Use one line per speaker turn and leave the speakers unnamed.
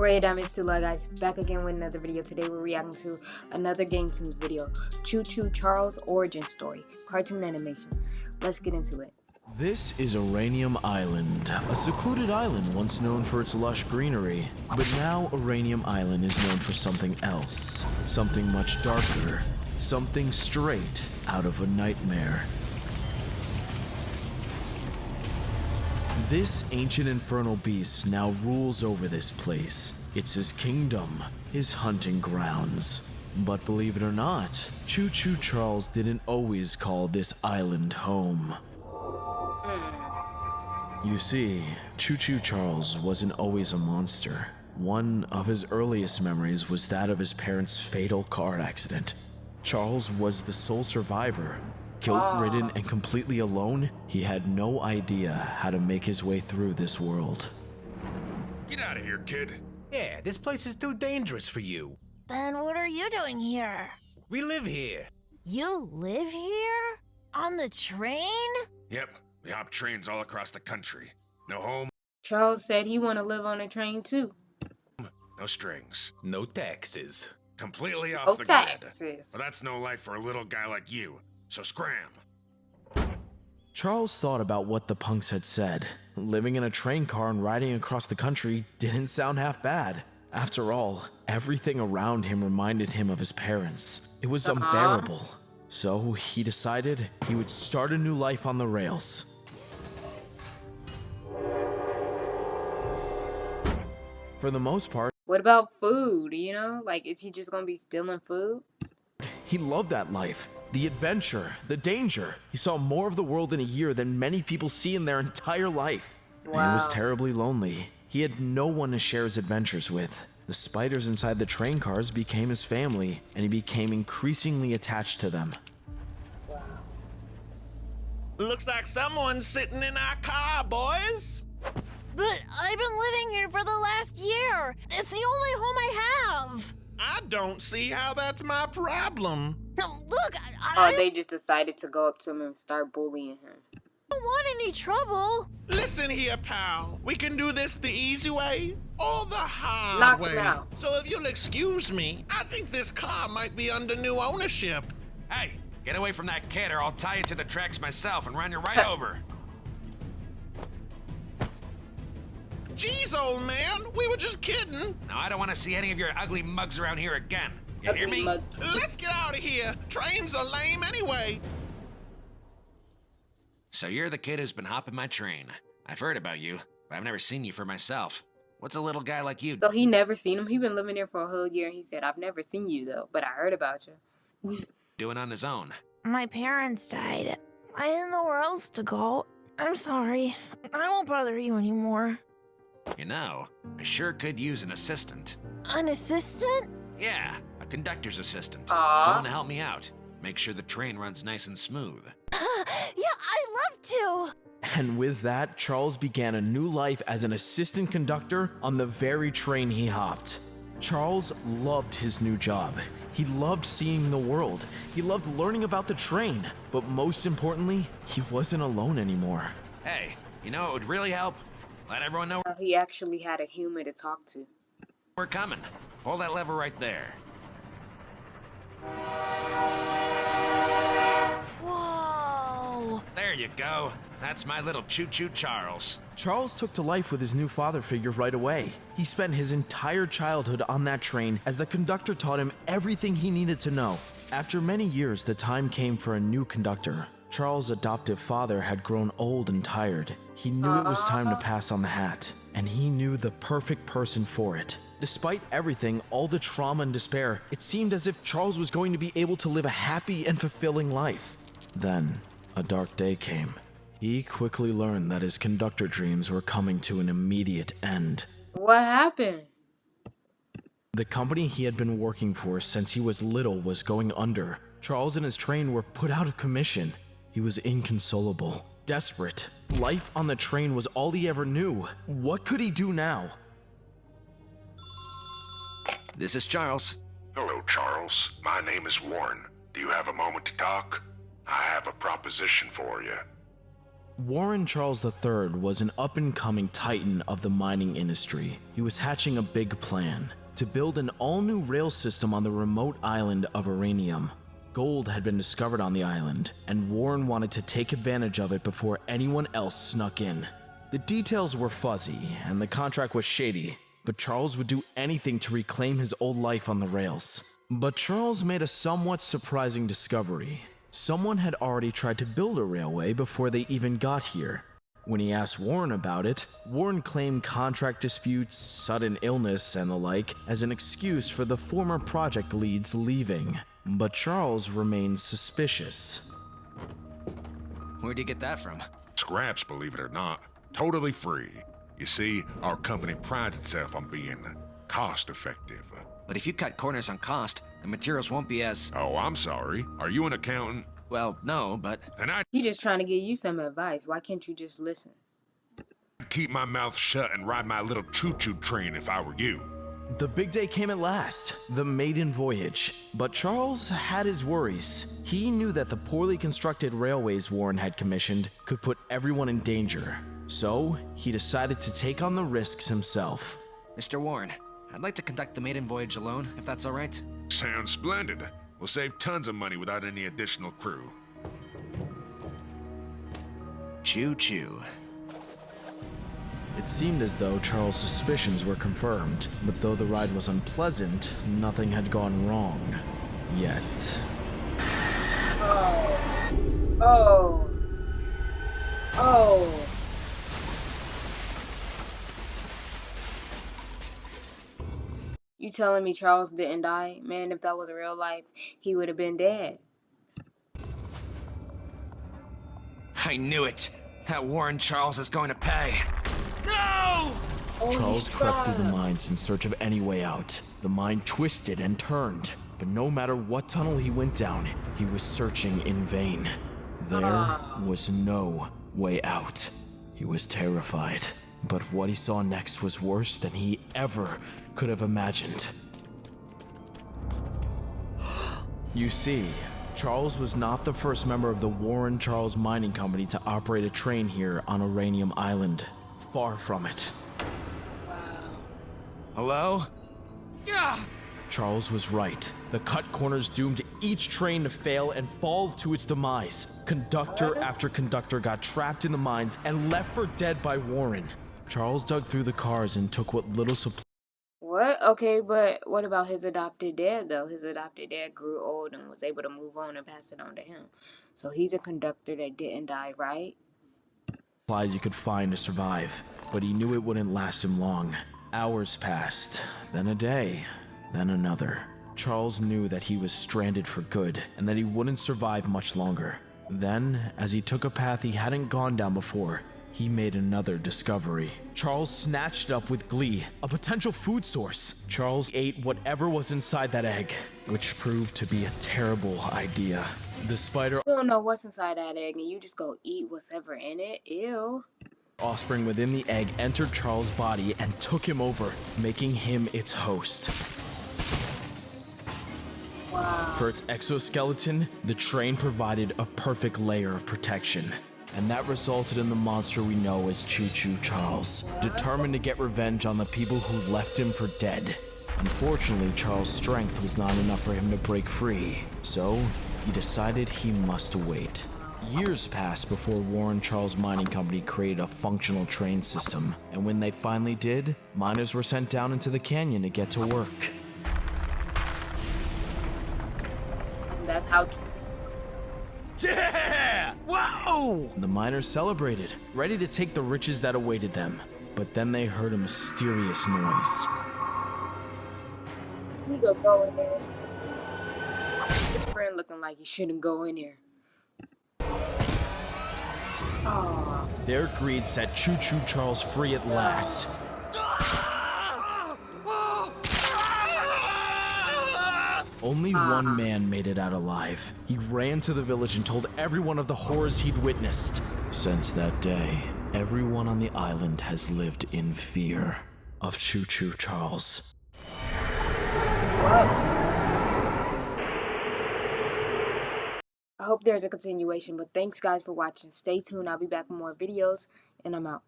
Hey, it's Tula, guys, back again with another video. Today we're reacting to another Game Tunes video, Choo Choo Charles' origin story, cartoon animation. Let's get into it.
This is Uranium Island, a secluded island once known for its lush greenery. But now Uranium Island is known for something else, something much darker, something straight out of a nightmare. This ancient infernal beast now rules over this place. It's his kingdom, his hunting grounds. But believe it or not, Choo Choo Charles didn't always call this island home. You see, Choo Choo Charles wasn't always a monster. One of his earliest memories was that of his parents' fatal car accident. Charles was the sole survivor. Guilt-ridden and completely alone, he had no idea how to make his way through this world.
Get out of here, kid.
Yeah, this place is too dangerous for you.
Then what are you doing here?
We live here.
You live here? On the train?
Yep, we hop trains all across the country. No home,
Charles said he want to live on a train too.
no strings.
No taxes.
Completely off
No
the
taxes.
grid. Well, that's no life for a little guy like you. So scram.
Charles thought about what the punks had said. Living in a train car and riding across the country didn't sound half bad. After all, everything around him reminded him of his parents. It was unbearable. So he decided he would start a new life on the rails. For the most part,
What about food, Like, is he just going to be stealing food?
he loved that life. The adventure, the danger. He saw more of the world in a year than many people see in their entire life. And he was terribly lonely. He had no one to share his adventures with. The spiders inside the train cars became his family, and he became increasingly attached to them.
Looks like someone's sitting in our car, boys.
But I've been living here for the last year. It's the only home I have.
I don't see how that's my problem.
Now, look,
Oh,
I
they just decided to go up to him and start bullying him.
don't want any trouble.
Listen here, pal. We can do this the easy way or the hard
Knock
way.
him out.
So if you'll excuse me, I think this car might be under new ownership.
Hey, get away from that kid or I'll tie you to the tracks myself and run you right over.
Jeez, old man, we were just kidding.
Now, I don't want to see any of your ugly mugs around here again. You hear me?
Let's get out of here. Trains are lame anyway.
So you're the kid who's been hopping my train. I've heard about you, but I've never seen you for myself. What's a little guy like you
So he never seen him. He been living there for a whole year, and he said, I've never seen you, though, but I heard about you.
doing on his own?
My parents died. I didn't know where else to go. I'm sorry. I won't bother you anymore.
You know, I sure could use an assistant.
An assistant?
Yeah, a conductor's assistant.
Aw.
Someone to help me out. Make sure the train runs nice and smooth.
Yeah, I'd love to.
And with that, Charles began a new life as an assistant conductor on the very train he hopped. Charles loved his new job. He loved seeing the world. He loved learning about the train. But most importantly, he wasn't alone anymore.
Hey, you know what would really help? Let everyone know
He actually had a human to talk to.
we're coming. Hold that lever right there.
Whoa.
There you go. That's my little Choo Choo Charles.
Charles took to life with his new father figure right away. He spent his entire childhood on that train as the conductor taught him everything he needed to know. After many years, the time came for a new conductor. Charles' adoptive father had grown old and tired. He knew it was time to pass on the hat, and he knew the perfect person for it. Despite everything, all the trauma and despair, it seemed as if Charles was going to be able to live a happy and fulfilling life. Then, a dark day came. He quickly learned that his conductor dreams were coming to an immediate end.
What happened?
The company he had been working for since he was little was going under. Charles and his train were put out of commission. He was inconsolable, desperate. Life on the train was all he ever knew. What could he do now?
This is Charles.
Hello, Charles. My name is Warren. Do you have a moment to talk? I have a proposition for you.
Warren Charles III was an up-and-coming titan of the mining industry. He was hatching a big plan to build an all-new rail system on the remote island of Uranium. Gold had been discovered on the island, and Warren wanted to take advantage of it before anyone else snuck in. The details were fuzzy, and the contract was shady, but Charles would do anything to reclaim his old life on the rails. But Charles made a somewhat surprising discovery. Someone had already tried to build a railway before they even got here. When he asked Warren about it, Warren claimed contract disputes, sudden illness, and the like as an excuse for the former project leads leaving. But Charles remained suspicious.
Where'd you get that from?
Scraps, believe it or not. Totally free. You see, our company prides itself on being cost-effective.
But if you cut corners on cost, the materials won't be as...
Oh, I'm sorry. Are you an accountant?
Well, no, but...
Then I'd
He just trying to give you some advice. Why can't you just listen?
keep my mouth shut and ride my little choo-choo train if I were you.
The big day came at last, the maiden voyage. But Charles had his worries. He knew that the poorly constructed railways Warren had commissioned could put everyone in danger. So, he decided to take on the risks himself.
Mr. Warren, I'd like to conduct the maiden voyage alone, if that's all right.
Sounds splendid. We'll save tons of money without any additional crew.
Choo choo.
It seemed as though Charles' suspicions were confirmed, but though the ride was unpleasant, nothing had gone wrong. Yet.
Oh. You telling me Charles didn't die? Man, if that was real life, he would have been dead.
I knew it. That Warren Charles is going to pay.
No!
Charles crept through the mines in search of any way out. The mine twisted and turned, but no matter what tunnel he went down, he was searching in vain. There was no way out. He was terrified, but what he saw next was worse than he ever could have imagined. You see, Charles was not the first member of the Warren Charles Mining Company to operate a train here on Uranium Island. Far from it.
Hello?
Yeah!
Charles was right. The cut corners doomed each train to fail and fall to its demise. Conductor after conductor got trapped in the mines and left for dead by Warren. Charles dug through the cars and took what little supply.
What? Okay, but what about his adopted dad, though? His adopted dad grew old and was able to move on and pass it on to him. So he's a conductor that didn't die, right?
Supplies he could find to survive, but he knew it wouldn't last him long. Hours passed, then a day, then another. Charles knew that he was stranded for good and that he wouldn't survive much longer. Then, as he took a path he hadn't gone down before, he made another discovery. Charles snatched it up with glee, a potential food source. Charles ate whatever was inside that egg, which proved to be a terrible idea. The spider
You don't know what's inside that egg and you just go eat whatever in it. Ew.
offspring within the egg entered Charles' body and took him over, making him its host.
Wow.
For its exoskeleton, the train provided a perfect layer of protection. And that resulted in the monster we know as Choo Choo Charles, determined to get revenge on the people who left him for dead. Unfortunately, Charles' strength was not enough for him to break free, so he decided he must wait. Years passed before Warren Charles Mining Company created a functional train system, and when they finally did, miners were sent down into the canyon to get to work.
That's how.
Yeah! Whoa!
The miners celebrated, ready to take the riches that awaited them. But then they heard a mysterious noise.
We gonna go in there. His friend looking like he shouldn't go in here. Oh.
Their greed set Choo Choo Charles free at last. Only one man made it out alive. He ran to the village and told everyone of the horrors he'd witnessed. Since that day, everyone on the island has lived in fear of Choo Choo Charles.
What? hope there's a continuation, but thanks guys for watching. Stay tuned. I'll be back with more videos, and I'm out.